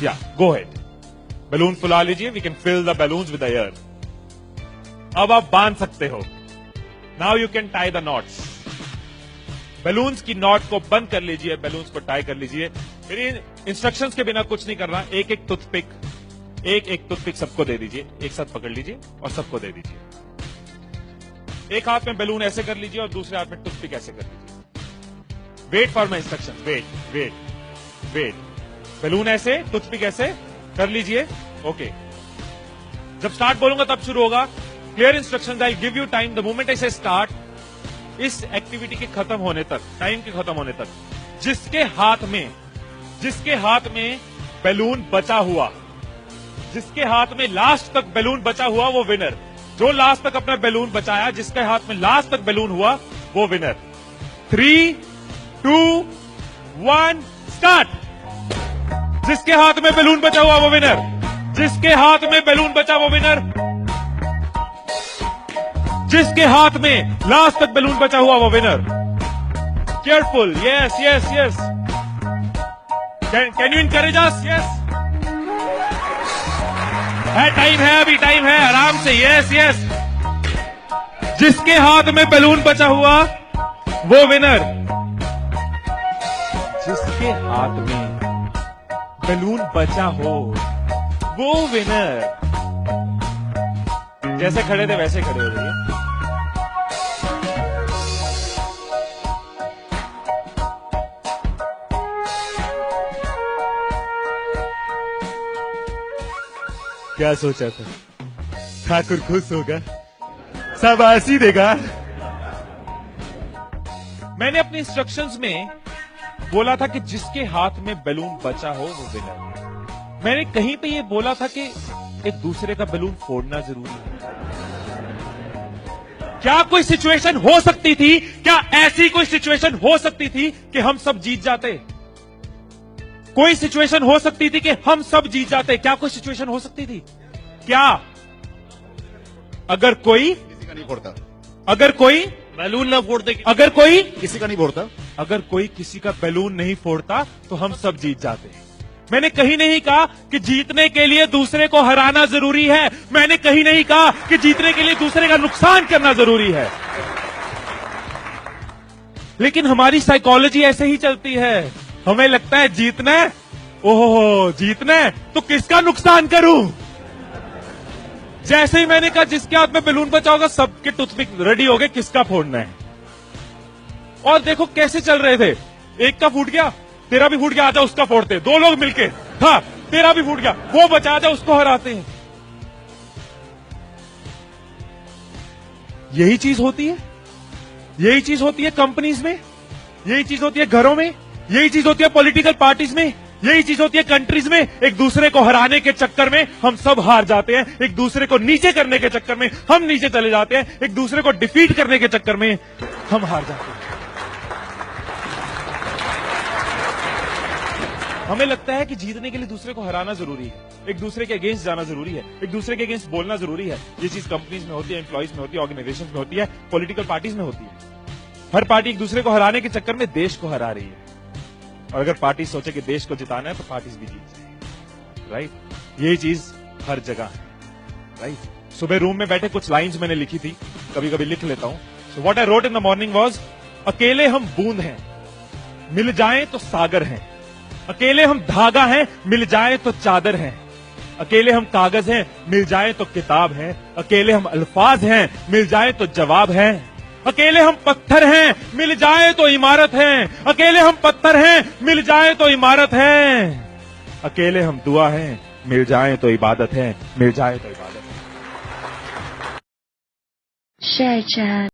या गो head, balloon फुला लीजिए, we can fill the balloons with air. अब आप बांध सकते हो। Now you can tie the knots. Balloons की नॉट को बंद कर लीजिए, बैलून्स को टाई कर लीजिए। मेरी इंस्ट्रक्शंस के बिना कुछ नहीं करना। एक एक टूथपिक सबको दे दीजिए, एक साथ पकड़ लीजिए और सबको दे दीजिए। एक हाथ में बैलून ऐसे कर लीजिए और दूसरे हाथ में टूथपिक ऐसे कर लीजिए। Wait for my instruction, wait. Balloon ऐसे, टूथपिक ऐसे कर लीजिए। ओके, जब स्टार्ट बोलूंगा तब शुरू होगा। Clear instructions, I give you time. The moment I से स्टार्ट, इस एक्टिविटी के खत्म होने तक, टाइम के खत्म होने तक, जिसके हाथ में बैलून बचा हुआ, जिसके हाथ में लास्ट तक बैलून बचा हुआ, वो विनर। जो लास्ट तक अपना बैलून बचाया, जिसके हाथ में लास्ट तक बैलून हुआ, वो विनर। 3, 2, 1 स्टार्ट। जिसके हाथ में बैलून बचा हुआ वो विनर, जिसके हाथ में बैलून बचा वो विनर, जिसके हाथ में लास्ट तक बैलून बचा हुआ वो winner. Careful, yes. Can you encourage us? Yes, time है, अभी टाइम है, आराम से। यस। जिसके हाथ में बैलून बचा हुआ वो विनर, जिसके हाथ में बैलून बचा हो वो विनर। जैसे खड़े थे वैसे खड़े हो जाइए। क्या सोचा था? ठाकुर खुश होगा, शाबाशी देगा। मैंने अपने इंस्ट्रक्शंस में बोला था कि जिसके हाथ में बैलून बचा हो वो विनर। मैंने कहीं पे ये बोला था कि एक दूसरे का बैलून फोड़ना जरूरी है। क्या कोई सिचुएशन हो सकती थी, क्या ऐसी कोई सिचुएशन हो सकती थी कि हम सब जीत जाते? कोई सिचुएशन हो सकती थी कि हम सब जीत जाते? क्या कोई सिचुएशन हो सकती थी? क्या? अगर कोई किसी का नहीं फोड़ता, अगर कोई बैलून ना फोड़ते, अगर कोई किसी का नहीं फोड़ता, अगर कोई किसी का बैलून नहीं फोड़ता तो हम सब जीत जाते। मैंने कहीं नहीं कहा कि जीतने के लिए दूसरे को हराना जरूरी है। मैंने कहीं नहीं कहा कि जीतने के लिए दूसरे का नुकसान करना जरूरी है। लेकिन हमारी साइकोलॉजी ऐसे ही चलती है। हमें लगता है जीतना है, ओहो जीतना है तो किसका नुकसान करूं। जैसे ही मैंने कहा जिसके हाथ में बैलून बचा होगा, सबके टूथपिक रेडी हो गए, किसका फोड़ना है। और देखो कैसे चल रहे थे। एक का फूट गया, तेरा भी फूट गया, आजा उसका फोड़ते। दो लोग मिलके, हाँ तेरा भी फूट गया, वो बचा, आजा उसको हराते हैं। यही चीज होती है, यही चीज होती है कंपनीज में, यही चीज होती है घरों में, यही चीज होती है पॉलिटिकल पार्टीज में, यही चीज होती है कंट्रीज में। एक दूसरे को हराने के चक्कर में हम सब हार जाते हैं, एक दूसरे को नीचे करने के चक्कर में हम नीचे चले जाते हैं, एक दूसरे को डिफीट करने के चक्कर में हम हार जाते हैं। हमें लगता है कि जीतने के लिए दूसरे को हराना जरूरी है, एक दूसरे के अगेंस्ट जाना जरूरी है, एक दूसरे के अगेंस्ट बोलना जरूरी है। ये चीज कंपनीज में होती है, एम्प्लॉइज में होती है, ऑर्गेनाइजेशन में होती है, पॉलिटिकल पार्टीज में होती है। हर पार्टी एक दूसरे को हराने के चक्कर में देश को हरा रही है। और अगर पार्टी सोचे कि देश को जिताना है तो पार्टीज भी जीत जाएंगी, राइट। यही चीज हर जगह है, राइट। सुबह रूम में बैठे कुछ लाइंस मैंने लिखी थी, कभी कभी लिख लेता हूं। So what I wrote in the morning was, अकेले हम बूंद हैं, मिल जाएं तो सागर हैं। अकेले हम धागा हैं, मिल जाएं तो चादर हैं। अकेले हम कागज हैं, मिल जाएं तो किताब हैं। अकेले हम अल्फाज हैं, मिल जाएं तो जवाब हैं। अकेले हम पत्थर हैं, मिल जाए तो इमारत है। अकेले हम पत्थर हैं, मिल जाए तो इमारत है। अकेले हम दुआ हैं, मिल जाए तो इबादत है, मिल जाए तो इबादत है। Share chat.